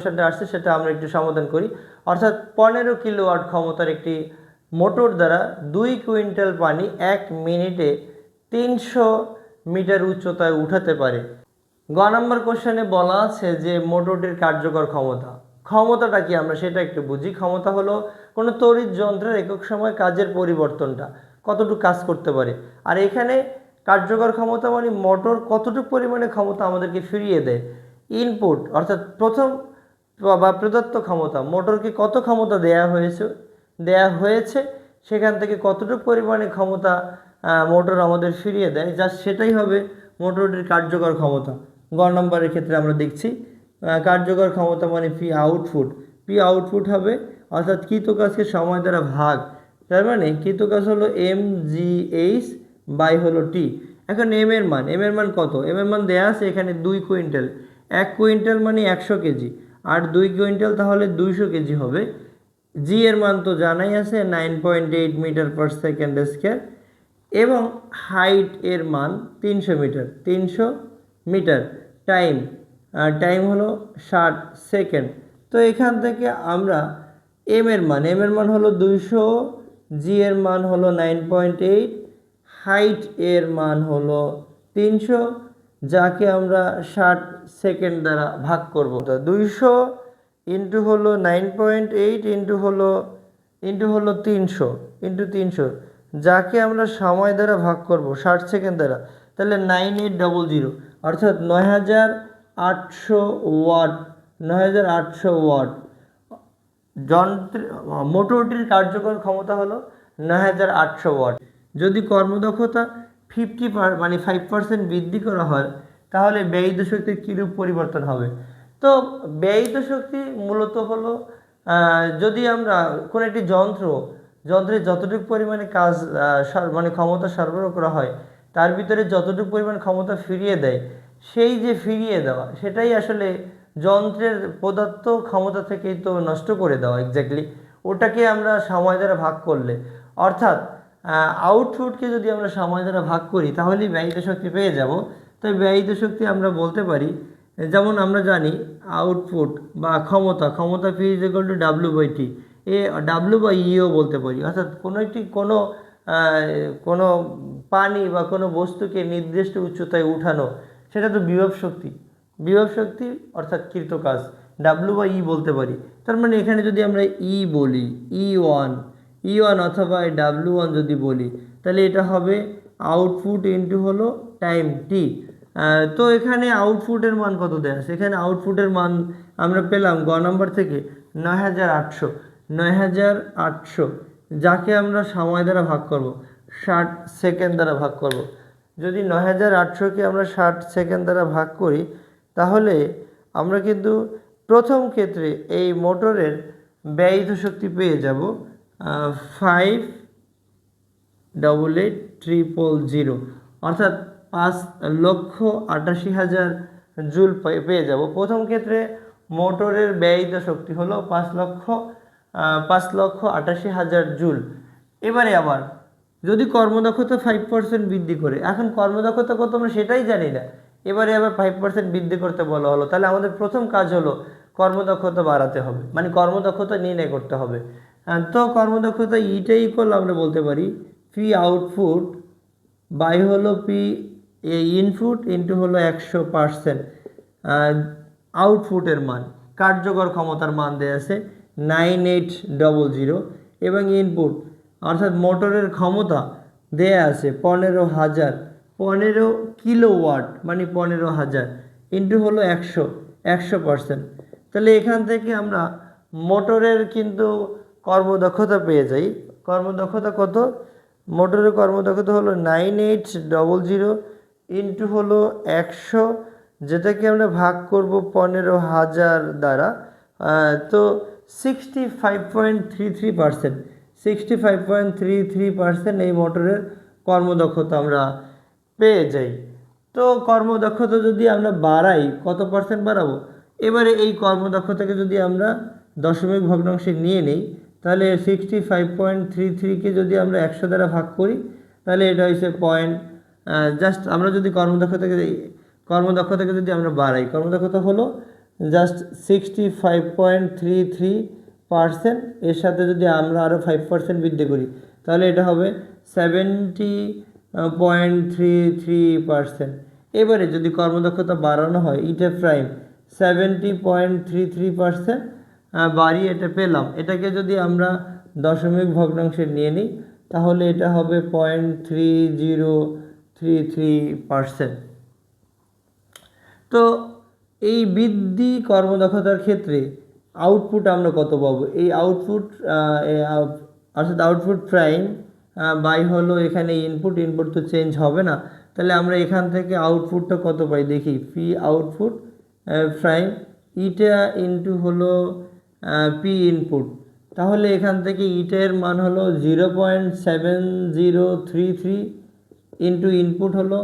কোশ্চেনটা আসছে সেটা আমরা একটু সমাধান করি। অর্থাৎ 15 কিলোওয়াট ক্ষমতার একটি মোটর দ্বারা 2 কুইন্টাল পানি 1 মিনিটে 300 মিটার উচ্চতায় উঠাতে পারে। গ নম্বর কোশ্চেনে বলা আছে যে মোটরটির কার্যকর ক্ষমতাটা কি আমরা সেটা একটু বুঝি। ক্ষমতা হলো কোনো তড়িৎ যন্ত্রের একক সময় কাজের পরিবর্তনটা কতটুকু কাজ করতে পারে। আর এখানে কার্যকর ক্ষমতা মানে মোটর কতটুকু পরিমাণে ক্ষমতা আমাদেরকে ফিরিয়ে দেয়। ইনপুট অর্থাৎ প্রথম বা প্রদত্ত ক্ষমতা, মোটরকে কত ক্ষমতা দেয়া হয়েছে সেখান থেকে কতটুকু পরিমাণে ক্ষমতা মোটর আমাদের ফিরিয়ে দেয়, যা সেটাই হবে মোটরটির কার্যকর ক্ষমতা। গ নম্বরের ক্ষেত্রে আমরা দেখছি কার্যকর ক্ষমতা মানে পি আউটপুট হবে অর্থাৎ কৃত কাজকে সময় দ্বারা ভাগ, তার মানে কৃত কাজ হলো mgh বাই হলো টি। এখন এম এর মান কত? এম এর মান দেয়া আছে এখানে 2 কুইন্টাল। 1 কুইন্টাল মানে 100 কেজি, আর 2 কুইন্টাল তাহলে 200 কেজি হবে। জি এর মান তো জানাই আছে 9.8 মিটার পার সেকেন্ড স্কয়ার, এবং হাইট এর মান 300 মিটার। টাইম হলো 60 সেকেন্ড। তো এখান থেকে আমরা এম এর মান হলো 200, জি এর মান হলো 9.8, হাইট এর মান হলো 300, যাকে আমরা 60 সেকেন্ড দ্বারা ভাগ করব। 200 ইন্টু হলো 9.8 ইন্টু হলো 300, যাকে আমরা সময় দ্বারা ভাগ করব 60 সেকেন্ড দ্বারা, তাহলে 9800 অর্থাৎ 9800 ওয়াট। মোটরটির কার্যকর ক্ষমতা হলো 9800 ওয়াট। যদি কর্মদক্ষতা 5% বৃদ্ধি করা হয় তাহলে ব্যয়িত শক্তির কীরূপ পরিবর্তন হবে? তো ব্যয়িত শক্তি মূলত হলো যদি আমরা কোনো একটি যন্ত্রে যতটুকু পরিমাণে কাজ ক্ষমতা সরবরাহ করা হয় তার ভিতরে যতটুকু পরিমাণ ক্ষমতা ফিরিয়ে দেয়, সেই যে ফিরিয়ে দেওয়া সেটাই আসলে যন্ত্রের প্রদত্ত ক্ষমতা থেকেই তো নষ্ট করে দেওয়া এক্স্যাক্টলি, ওটাকে আমরা সময় দ্বারা ভাগ করলে, অর্থাৎ আউটপুটকে যদি আমরা সময় দ্বারা ভাগ করি তাহলেই ব্যয়িত শক্তি পেয়ে যাব। তাই ব্যয়িত শক্তি আমরা বলতে পারি, যেমন আমরা জানি আউটপুট বা ক্ষমতা পি ইজ ইকুয়াল টু ডাব্লিউ/টি, ডাব্লিউ/ইও বলতে পারি। অর্থাৎ কোনো পানি বা কোনো বস্তুকে নির্দিষ্ট উচ্চতায় উঠানো, সেটা তো বিভব শক্তি অর্থাৎ কৃত কাজ, ডাব্লিউ/ই বলতে পারি। তার মানে এখানে যদি আমরা বলি ই ওয়ান অথবা ডাব্লিউ1 যদি বলি, তাহলে এটা হবে আউটপুট ইন্টু হলো টাইম টি। তো এখানে আউটপুটের মান কত দেওয়া আছে? এখানে আউটপুটের মান আমরা পেলাম গ নম্বর থেকে 9800, যাকে আমরা সময় দ্বারা ভাগ করব 60 সেকেন্ড দ্বারা ভাগ করব। যদি 9800কে আমরা 60 সেকেন্ড দ্বারা ভাগ করি তাহলে আমরা কিন্তু প্রথম ক্ষেত্রে এই মোটরের ব্যয়িত শক্তি পেয়ে যাব 588,000, অর্থাৎ 5,88,000 জুল পেয়ে যাব। প্রথম ক্ষেত্রে মোটরের ব্যয়িত শক্তি হলো 5,88,000 জুল। এবারে আবার যদি কর্মদক্ষতা 5% বৃদ্ধি করে, এখন কর্মদক্ষতা কত আমরা সেটাই জানি না, এবারে আবার 5% বৃদ্ধি করতে বলা হলো, তাহলে আমাদের প্রথম কাজ হলো কর্মদক্ষতা বাড়াতে হবে, মানে কর্মদক্ষতা নির্ণয় করতে হবে। তো কর্মদক্ষতা ইটাই ইকুয়াল আমরা বলতে পারি পি আউটপুট বাই হলো পি ইনপুট ইন্টু হলো 100%। আউটপুটের মান, কার্যকর ক্ষমতার মান দেওয়া আছে 9800, এবং ইনপুট অর্থাৎ মোটরের ক্ষমতা দেয়া আছে 15 কিলোওয়াট, মানে 15,000 ইন্টু হলো 100%। তাহলে এখান থেকে আমরা মোটরের কিন্তু কর্মদক্ষতা পেয়ে যাই। কর্মদক্ষতা কত? মোটরের কর্মদক্ষতা হলো 9800 ইন্টু হলো 100, যেটাকে আমরা ভাগ করব 15,000 দ্বারা। তো 65.33% এই মোটরের কর্মদক্ষতা আমরা পেয়ে যাই। তো কর্মদক্ষতা যদি আমরা বাড়াই, কত পার্সেন্ট বাড়াবো? এবারে এই কর্মদক্ষতাকে যদি আমরা দশমিক ভগ্নাংশে নিয়ে নিই, তাহলে 65.33কে যদি আমরা 100 দ্বারা ভাগ করি তাহলে এটা হচ্ছে জাস্ট আমরা যদি কর্মদক্ষতাকে যদি আমরা বাড়াই, কর্মদক্ষতা হলো জাস্ট 65.33%। এর সাথে যদি আমরা আরও 5% বৃদ্ধি করি তাহলে এটা হবে 70.33%। এবারে যদি কর্মদক্ষতা বাড়ানো হয় ইটা প্রাইম 70.33% বাড়িয়ে এটা পেলাম। এটাকে যদি আমরা দশমিক ভগ্নাংশে নিয়ে নিই তাহলে এটা হবে 0.3033%। তো এই বৃদ্ধি কর্মদক্ষতার ক্ষেত্রে আউটপুট আমরা কত পাবো? এই আউটপুট অর্থাৎ আউটপুট প্রাইম বাই হলো এখানে ইনপুট তো চেঞ্জ হবে না, তাহলে আমরা এখান থেকে আউটপুটটা কত পাই দেখি। পি আউটপুট প্রাইম ইটা ইন্টু হলো পি ইনপুট, তাহলে এখান থেকে ইটার মান হলো 0.7033 ইন্টু ইনপুট হলো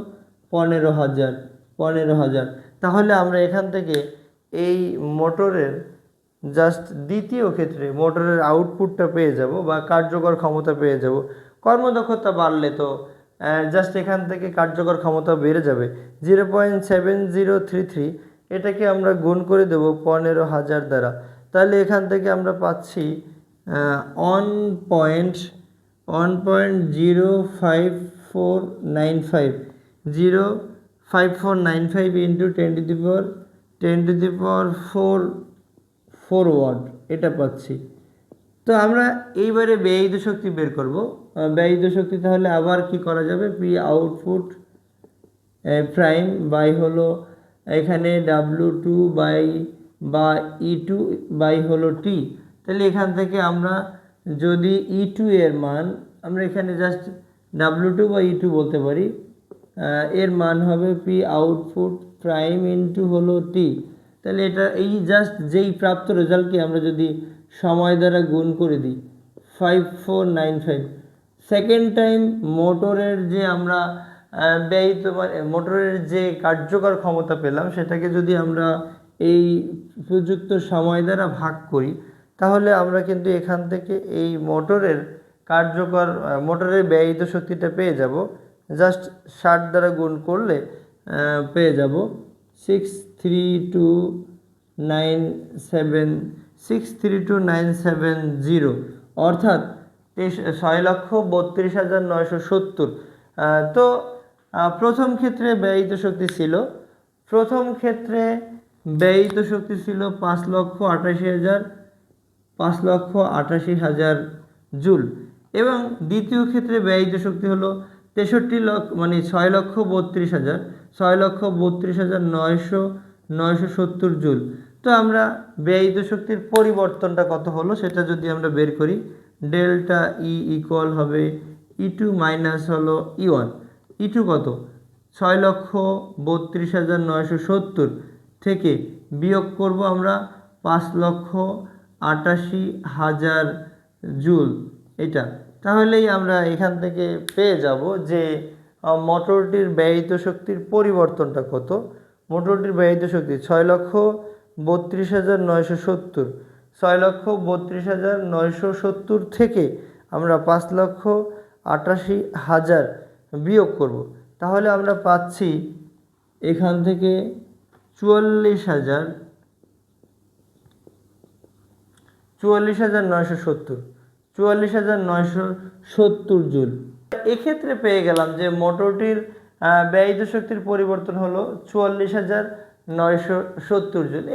15,000। তাহলে আমরা এখান থেকে এই মোটরের জাস্ট দ্বিতীয় ক্ষেত্রে মোটরের আউটপুটটা পেয়ে যাব বা কার্যকর ক্ষমতা পেয়ে যাব। কর্মদক্ষতা বাড়লে তো জাস্ট এখান থেকে কার্যকর ক্ষমতা বেড়ে যাবে 0.7033, এটাকে আমরা গুণ করে দেব 15,000 দ্বারা, তাহলে এখান থেকে আমরা পাচ্ছি 1.05495 ইন্টু 10⁻⁴ ওয়াট এটা পাচ্ছি। তো আমরা এইবারে ব্যয়িত শক্তি বের করব। ব্যয়িত শক্তি তাহলে আবার কি করা যাবে, পি আউটপুট প্রাইম বাই হলো এখানে W2 বাই বা E2 বাই হলো টি। তাহলে এখান থেকে আমরা যদি E2 এর মান আমরা এখানে জাস্ট W2 বা E2 বলতে পারি, এর মান হবে পি আউটপুট প্রাইম ইন্টু হলো টি। তাহলে এটা এই জাস্ট যেই প্রাপ্ত রেজাল্টকে আমরা যদি সময় দ্বারা গুণ করে দিই 5495, সেকেন্ড টাইম মোটরের যে আমরা ব্যয়িত মোটরের যে কার্যকর ক্ষমতা পেলাম সেটাকে যদি আমরা এই প্রযুক্ত সময় দ্বারা ভাগ করি তাহলে আমরা কিন্তু এখান থেকে এই মোটরের ব্যয়িত শক্তিটা পেয়ে যাব। জাস্ট 60 দ্বারা গুণ করলে পেয়ে যাব 632,970, অর্থাৎ 6,32,970। তো প্রথম ক্ষেত্রে ব্যয়িত শক্তি ছিল 5,88,000 জুল, এবং দ্বিতীয় ক্ষেত্রে ব্যয়িত শক্তি হলো 6,32,970 জুল। তো আমরা ব্যয়িত শক্তির পরিবর্তনটা কত হলো সেটা যদি আমরা বের করি, ডেল্টা ই ইকুয়াল হবে E2 মাইনাস হলো E1। E2 কত, 6,32,970 থেকে বিয়োগ করব আমরা 5,88,000 জুল এটা, তাহলেই আমরা এখান থেকে পেয়ে যাব যে মোটরটির ব্যয়িত শক্তির পরিবর্তনটা কত। মোটরটির ব্যয়িত শক্তি 6,32,970 থেকে আমরা 5,88,000 বিয়োগ করব, তাহলে আমরা পাচ্ছি এখান থেকে 44,970 জুল। এক্ষেত্রে পেয়ে গেলাম যে মোটরটির ব্যয়িত শক্তির পরিবর্তন হলো 44,970 জুল।